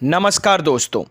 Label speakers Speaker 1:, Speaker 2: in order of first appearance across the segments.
Speaker 1: नमस्कार दोस्तों।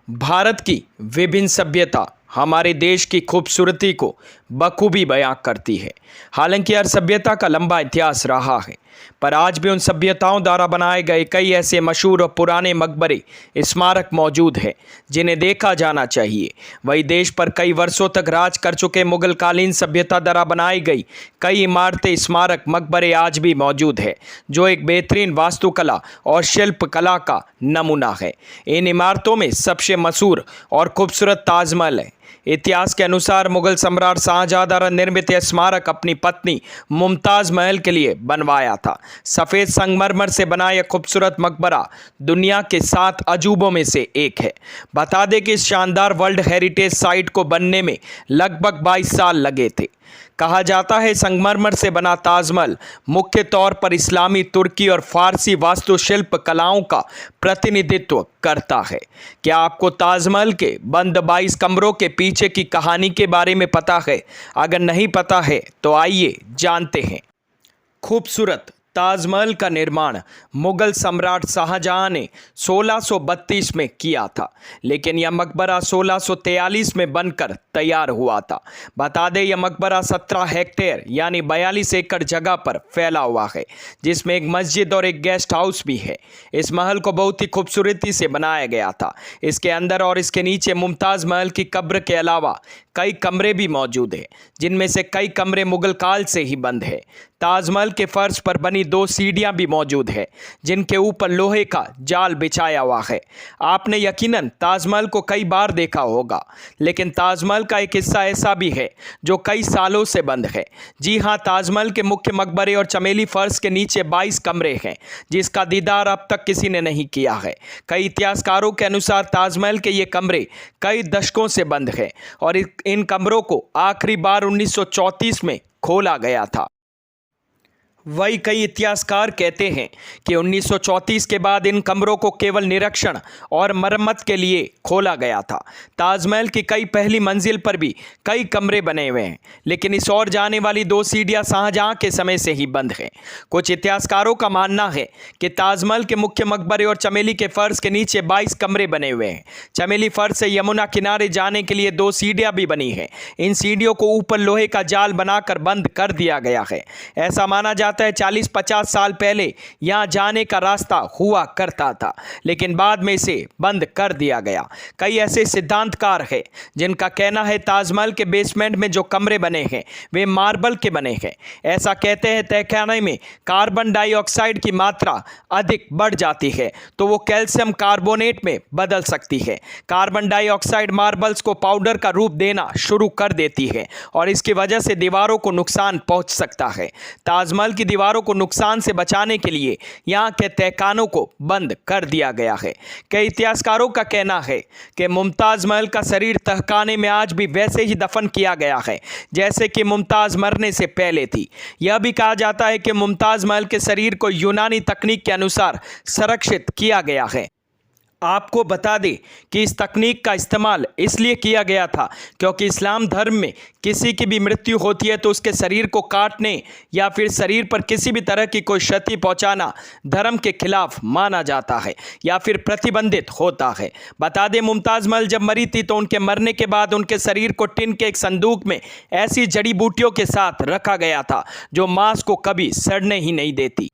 Speaker 1: भारत की विभिन्न सभ्यता हमारे देश की खूबसूरती को बखूबी बयां करती है। हालांकि हर सभ्यता का लंबा इतिहास रहा है, पर आज भी उन सभ्यताओं द्वारा बनाए गए कई ऐसे मशहूर और पुराने मकबरे स्मारक मौजूद हैं जिन्हें देखा जाना चाहिए। वही देश पर कई वर्षों तक राज कर चुके मुगलकालीन सभ्यता द्वारा बनाई गई कई इमारतें, स्मारक, मकबरे आज भी मौजूद है, जो एक बेहतरीन वास्तुकला और शिल्प कला का नमूना है। इन इमारतों में सबसे मशहूर और खूबसूरत ताजमहल है। इतिहास के अनुसार मुगल सम्राट शाहजहां द्वारा निर्मित यह स्मारक अपनी पत्नी मुमताज़ महल के लिए बनवाया था। सफ़ेद संगमरमर से बना यह खूबसूरत मकबरा दुनिया के 7 अजूबों में से एक है। बता दें कि इस शानदार वर्ल्ड हेरिटेज साइट को बनने में लगभग 22 साल लगे थे। कहा जाता है संगमरमर से बना ताजमहल मुख्य तौर पर इस्लामी, तुर्की और फारसी वास्तुशिल्प कलाओं का प्रतिनिधित्व करता है। क्या आपको ताजमहल के बंद 22 कमरों के पीछे की कहानी के बारे में पता है? अगर नहीं पता है तो आइए जानते हैं। खूबसूरत ताजमहल का निर्माण मुगल सम्राट शाहजहां ने 1632 में किया था, लेकिन यह मकबरा 1643 में बनकर तैयार हुआ था। बता दें, यह मकबरा 17 हेक्टेयर यानी 42 एकड़ जगह पर फैला हुआ है, जिसमें एक मस्जिद और एक गेस्ट हाउस भी है। इस महल को बहुत ही खूबसूरती से बनाया गया था। इसके अंदर और इसके नीचे मुमताज़ महल की कब्र के अलावा कई कमरे भी मौजूद हैं, जिनमें से कई कमरे मुगल काल से ही बंद है। ताजमहल के फर्श पर बनी 2 सीढ़ियां भी मौजूद है, जिनके ऊपर लोहे का जाल बिछाया हुआ है। आपने यकीनन ताजमहल को कई बार देखा होगा, लेकिन ताजमहल का एक हिस्सा ऐसा भी है जो कई सालों से बंद है। जी हाँ, ताजमहल के मुख्य मकबरे और चमेली फर्श के नीचे 22 कमरे हैं, जिसका दीदार अब तक किसी ने नहीं किया है। कई इतिहासकारों के अनुसार ताजमहल के ये कमरे कई दशकों से बंद हैं और इन कमरों को आखिरी बार 1934 में खोला गया था। वही कई इतिहासकार कहते हैं कि 1934 के बाद इन कमरों को केवल निरीक्षण और मरम्मत के लिए खोला गया था। ताजमहल की कई पहली मंजिल पर भी कई कमरे बने हुए हैं, लेकिन इस ओर जाने वाली 2 सीढ़ियां शाहजहां के समय से ही बंद हैं। कुछ इतिहासकारों का मानना है कि ताजमहल के मुख्य मकबरे और चमेली के फर्श के नीचे 22 कमरे बने हुए हैं। चमेली फर्श से यमुना किनारे जाने के लिए 2 सीढ़ियां भी बनी हैं। इन सीढ़ियों को ऊपर लोहे का जाल बनाकर बंद कर दिया गया है। ऐसा माना जाता है 40-50 साल पहले यहां जाने का रास्ता हुआ करता था, लेकिन बाद में इसे बंद कर दिया गया। कई ऐसे सिद्धांतकार हैं जिनका कहना है ताजमहल के बेसमेंट में जो कमरे बने हैं वे मार्बल के बने हैं। ऐसा कहते हैं तहखाने में कार्बन डाइऑक्साइड की मात्रा अधिक बढ़ जाती है तो वो कैल्शियम कार्बोनेट में बदल सकती है। कार्बन डाइऑक्साइड मार्बल्स को पाउडर का रूप देना शुरू कर देती है और इसकी वजह से दीवारों को नुकसान पहुंच सकता है। ताजमहल की दीवारों को नुकसान से बचाने के लिए यहां के तहखानों को बंद कर दिया गया है। कई इतिहासकारों का कहना है कि मुमताज महल का शरीर तहखाने में आज भी वैसे ही दफन किया गया है जैसे कि मुमताज मरने से पहले थी। यह भी कहा जाता है कि मुमताज महल के शरीर को यूनानी तकनीक के अनुसार संरक्षित किया गया है। आपको बता दें कि इस तकनीक का इस्तेमाल इसलिए किया गया था क्योंकि इस्लाम धर्म में किसी की भी मृत्यु होती है तो उसके शरीर को काटने या फिर शरीर पर किसी भी तरह की कोई क्षति पहुंचाना धर्म के खिलाफ माना जाता है या फिर प्रतिबंधित होता है। बता दें, मुमताज महल जब मरी थी तो उनके मरने के बाद उनके शरीर को टिन के एक संदूक में ऐसी जड़ी बूटियों के साथ रखा गया था जो मांस को कभी सड़ने ही नहीं देती।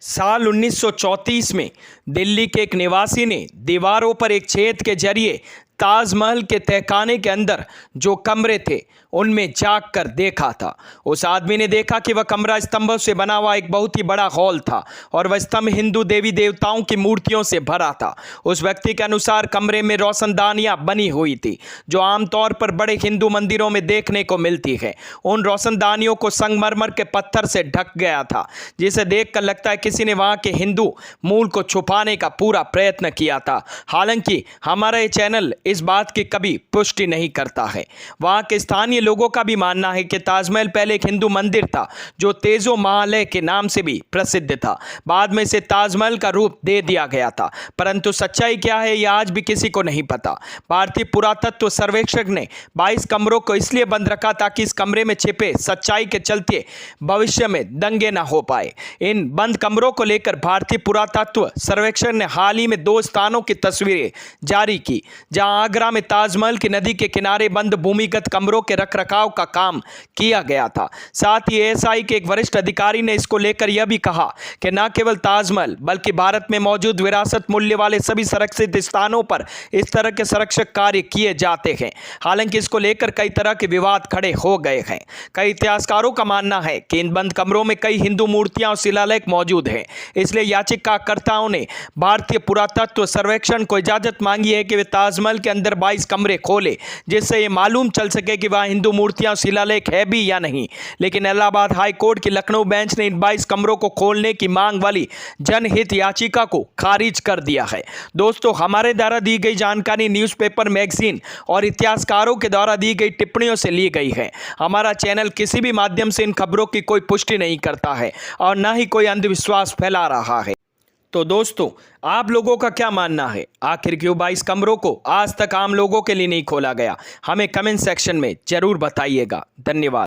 Speaker 1: साल 1934 में दिल्ली के एक निवासी ने दीवारों पर एक छेद के जरिए ताजमहल के तहखाने के अंदर जो कमरे थे उनमें झांक कर देखा था। उस आदमी ने देखा कि वह कमरा स्तंभों से बना हुआ एक बहुत ही बड़ा हॉल था और वह स्तंभ हिंदू देवी देवताओं की मूर्तियों से भरा था। उस व्यक्ति के अनुसार कमरे में रोशनदानियां बनी हुई थी जो आमतौर पर बड़े हिंदू मंदिरों में देखने को मिलती है। उन रोशनदानियों को संगमरमर के पत्थर से ढक गया था, जिसे देखकर लगता है किसी ने वहां के हिंदू मूल को छुपाने का पूरा प्रयत्न किया था। हालांकि हमारा ये चैनल इस बात की कभी पुष्टि नहीं करता है। वहाँ के स्थानीय लोगों का भी मानना है कि ताजमहल पहले एक हिंदू मंदिर था जो तेजो महालय के नाम से भी प्रसिद्ध था। बाद में इसे ताजमहल का रूप दे दिया गया था, परंतु सच्चाई क्या है यह आज भी किसी को नहीं पता। भारतीय पुरातत्व सर्वेक्षक ने 22 कमरों को इसलिए बंद रखा ताकि इस कमरे में छिपे सच्चाई के चलते भविष्य में दंगे न हो पाए। इन बंद कमरों को लेकर भारतीय पुरातत्व सर्वेक्षण ने हाल ही में 2 स्थानों की तस्वीरें जारी की, जहां आगरा में ताजमहल की नदी के किनारे बंद भूमिगत कमरों के रखरखाव का काम किया गया था। साथ ही एएसआई के एक वरिष्ठ अधिकारी ने इसको लेकर यह भी कहा कि न केवल ताजमहल बल्कि भारत में मौजूद विरासत मूल्य वाले सभी संरक्षित स्थानों पर इस तरह के संरक्षक कार्य किए जाते हैं। हालांकि इसको लेकर कई तरह के विवाद खड़े हो गए हैं। कई इतिहासकारों का मानना है कि इन बंद कमरों में कई हिंदू मूर्तियां और शिलालेख मौजूद हैं। इसलिए याचिकाकर्ताओं ने भारतीय पुरातत्व सर्वेक्षण को इजाजत मांगी है कि वे ताजमहल के अंदर 22 कमरे खोले, जिससे ये मालूम चल सके कि वहाँ हिंदू मूर्तियां और शिलालेख है भी या नहीं। लेकिन इलाहाबाद हाई कोर्ट की लखनऊ बेंच ने इन 22 कमरों को खोलने की मांग वाली जनहित याचिका को खारिज कर दिया है। दोस्तों, हमारे द्वारा दी गई जानकारी न्यूज़पेपर, मैगजीन और इतिहासकारों के द्वारा दी गई टिप्पणियों से ली गई है। हमारा चैनल किसी भी माध्यम से इन खबरों की कोई पुष्टि नहीं करता है और न ही कोई अंधविश्वास फैला रहा है। तो दोस्तों, आप लोगों का क्या मानना है? आखिर क्यों 22 कमरों को आज तक आम लोगों के लिए नहीं खोला गया? हमें कमेंट सेक्शन में जरूर बताइएगा। धन्यवाद।